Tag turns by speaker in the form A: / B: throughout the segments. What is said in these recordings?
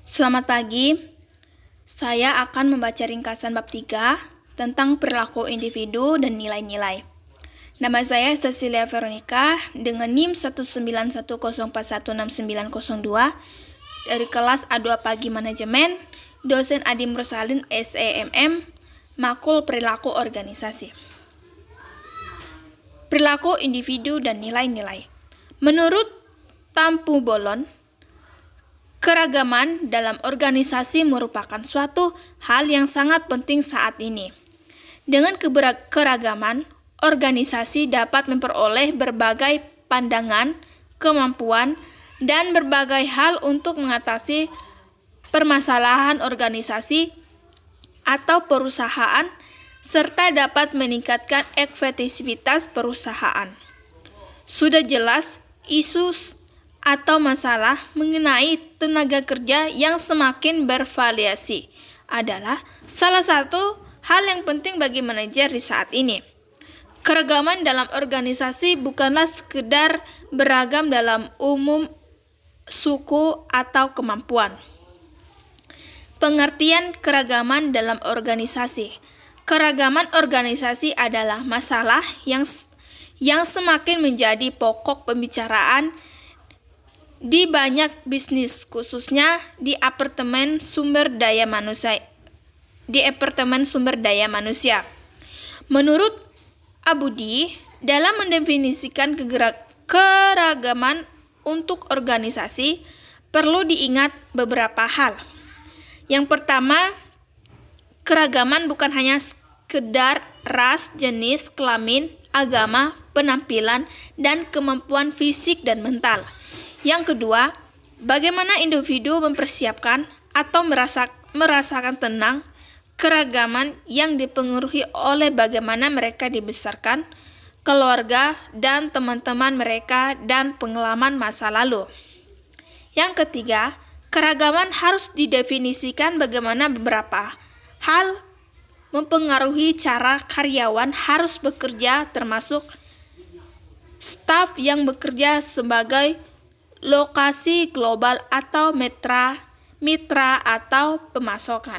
A: Selamat pagi, saya akan membaca ringkasan bab 3 tentang perilaku individu dan nilai-nilai. Nama saya Cecilia Veronica dengan NIM 19104169902 dari kelas A2 Pagi Manajemen, dosen Adi Mursalin SEMM, Makul Perilaku Organisasi. Perilaku individu dan nilai-nilai. Menurut Tampu Bolon, keragaman dalam organisasi merupakan suatu hal yang sangat penting saat ini. Dengan keragaman, organisasi dapat memperoleh berbagai pandangan, kemampuan, dan berbagai hal untuk mengatasi permasalahan organisasi atau perusahaan, serta dapat meningkatkan efektivitas perusahaan. Sudah jelas, isu atau masalah mengenai tenaga kerja yang semakin bervariasi adalah salah satu hal yang penting bagi manajer di saat ini. Keragaman dalam organisasi bukanlah sekedar beragam dalam umum, suku, atau kemampuan. Pengertian keragaman dalam organisasi. Keragaman organisasi adalah masalah yang semakin menjadi pokok pembicaraan di banyak bisnis, khususnya di Departemen Sumber Daya Manusia. Menurut Abudi, dalam mendefinisikan keragaman untuk organisasi, perlu diingat beberapa hal. Yang pertama, keragaman bukan hanya sekedar ras, jenis, kelamin, agama, penampilan, dan kemampuan fisik dan mental. Yang kedua, bagaimana individu mempersiapkan atau merasakan tenang keragaman yang dipengaruhi oleh bagaimana mereka dibesarkan, keluarga, dan teman-teman mereka, dan pengalaman masa lalu. Yang ketiga, keragaman harus didefinisikan bagaimana beberapa hal mempengaruhi cara karyawan harus bekerja, termasuk staf yang bekerja sebagai lokasi global atau mitra atau pemasaran.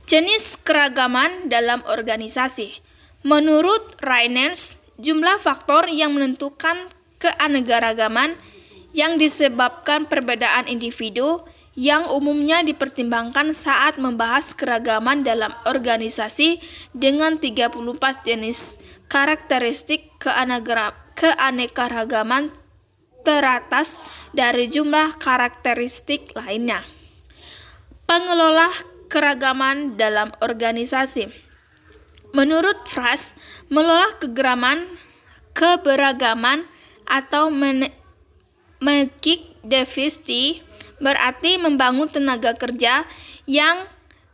A: Jenis keragaman dalam organisasi. Menurut Reynolds, jumlah faktor yang menentukan keanekaragaman yang disebabkan perbedaan individu yang umumnya dipertimbangkan saat membahas keragaman dalam organisasi dengan 34 jenis karakteristik keanekaragaman teratas dari jumlah karakteristik lainnya. Pengelola keragaman dalam organisasi. Menurut Fras, mengelola keberagaman atau diversity berarti membangun tenaga kerja yang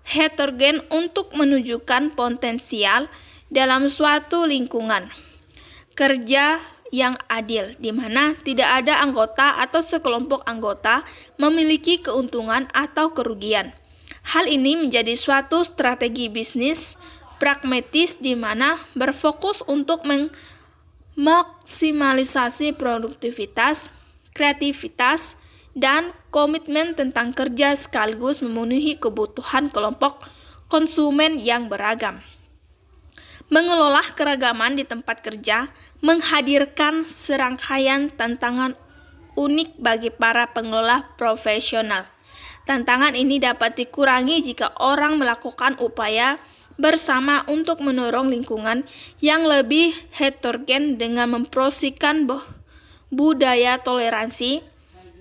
A: heterogen untuk menunjukkan potensial dalam suatu lingkungan kerja yang adil, di mana tidak ada anggota atau sekelompok anggota memiliki keuntungan atau kerugian. Hal ini menjadi suatu strategi bisnis pragmatis di mana berfokus untuk memaksimalisasi produktivitas, kreativitas, dan komitmen tentang kerja sekaligus memenuhi kebutuhan kelompok konsumen yang beragam. Mengelola keragaman di tempat kerja menghadirkan serangkaian tantangan unik bagi para pengelola profesional. Tantangan ini dapat dikurangi jika orang melakukan upaya bersama untuk mendorong lingkungan yang lebih heterogen dengan mempromosikan budaya toleransi,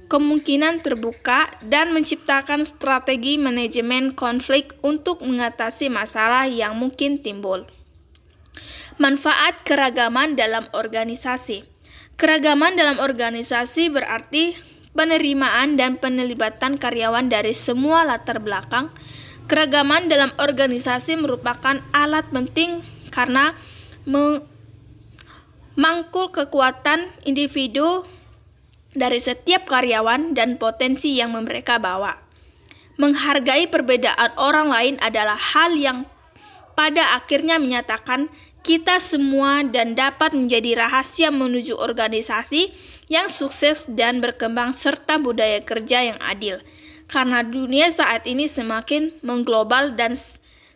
A: kemungkinan terbuka, dan menciptakan strategi manajemen konflik untuk mengatasi masalah yang mungkin timbul. Manfaat keragaman dalam organisasi. Keragaman dalam organisasi berarti penerimaan dan penelibatan karyawan dari semua latar belakang. Keragaman dalam organisasi merupakan alat penting karena memangkul kekuatan individu dari setiap karyawan dan potensi yang mereka bawa. Menghargai perbedaan orang lain adalah hal yang pada akhirnya menyatakan kita semua dan dapat menjadi rahasia menuju organisasi yang sukses dan berkembang serta budaya kerja yang adil. Karena dunia saat ini semakin mengglobal dan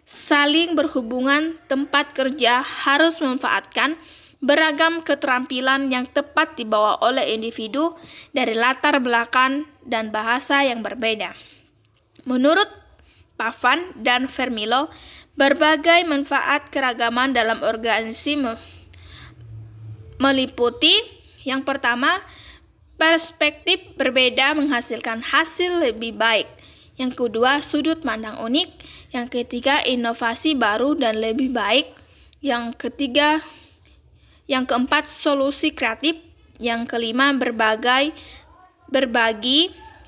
A: saling berhubungan, tempat kerja harus memanfaatkan beragam keterampilan yang tepat dibawa oleh individu dari latar belakang dan bahasa yang berbeda. Menurut Pavan dan Vermilo, berbagai manfaat keragaman dalam organisasi meliputi yang pertama, perspektif berbeda menghasilkan hasil lebih baik. Yang kedua, sudut pandang unik. Yang ketiga, inovasi baru dan lebih baik. Yang keempat, solusi kreatif. Yang kelima, berbagi.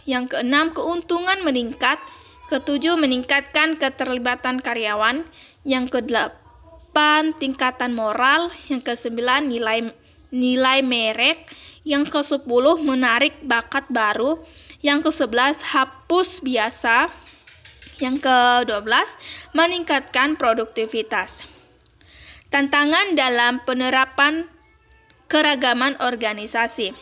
A: Yang keenam, keuntungan meningkat. Ketujuh, meningkatkan keterlibatan karyawan. Yang kedelapan, tingkatan moral. Yang kesembilan, nilai merek. Yang ke-10, menarik bakat baru. Yang ke-11, hapus biasa. Yang ke-12, meningkatkan produktivitas. Tantangan dalam penerapan keragaman organisasi.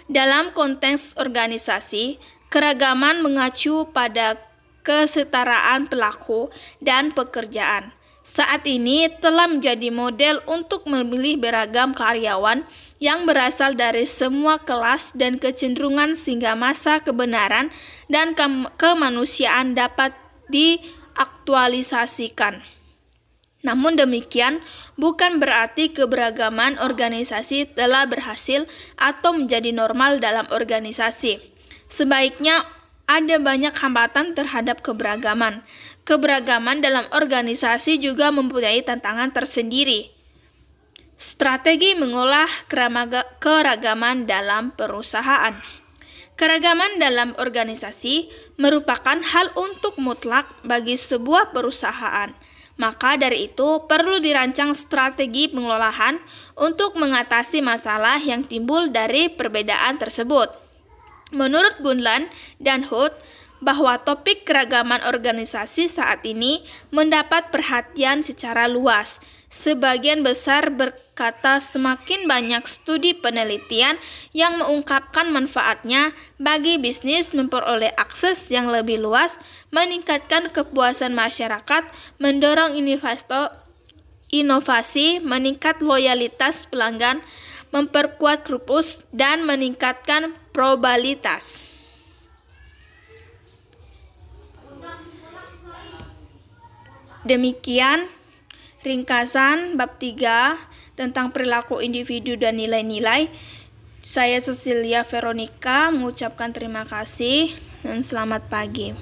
A: Dalam konteks organisasi, keragaman mengacu pada kesetaraan pelaku dan pekerjaan. Saat ini telah menjadi model untuk memilih beragam karyawan yang berasal dari semua kelas dan kecenderungan sehingga masa kebenaran dan kemanusiaan dapat diaktualisasikan. Namun demikian, bukan berarti keberagaman organisasi telah berhasil atau menjadi normal dalam organisasi. Sebaiknya ada banyak hambatan terhadap keberagaman. Keberagaman dalam organisasi juga mempunyai tantangan tersendiri. Strategi mengolah keragaman dalam perusahaan. Keragaman dalam organisasi merupakan hal untuk mutlak bagi sebuah perusahaan. Maka dari itu perlu dirancang strategi pengelolaan untuk mengatasi masalah yang timbul dari perbedaan tersebut. Menurut Gunland dan Hood, bahwa topik keragaman organisasi saat ini mendapat perhatian secara luas. Sebagian besar berkata semakin banyak studi penelitian yang mengungkapkan manfaatnya bagi bisnis memperoleh akses yang lebih luas, meningkatkan kepuasan masyarakat, mendorong inovasi, meningkat loyalitas pelanggan, memperkuat korpus, dan meningkatkan probabilitas. Demikian ringkasan bab 3 tentang perilaku individu dan nilai-nilai. Saya Cecilia Veronica mengucapkan terima kasih dan selamat pagi.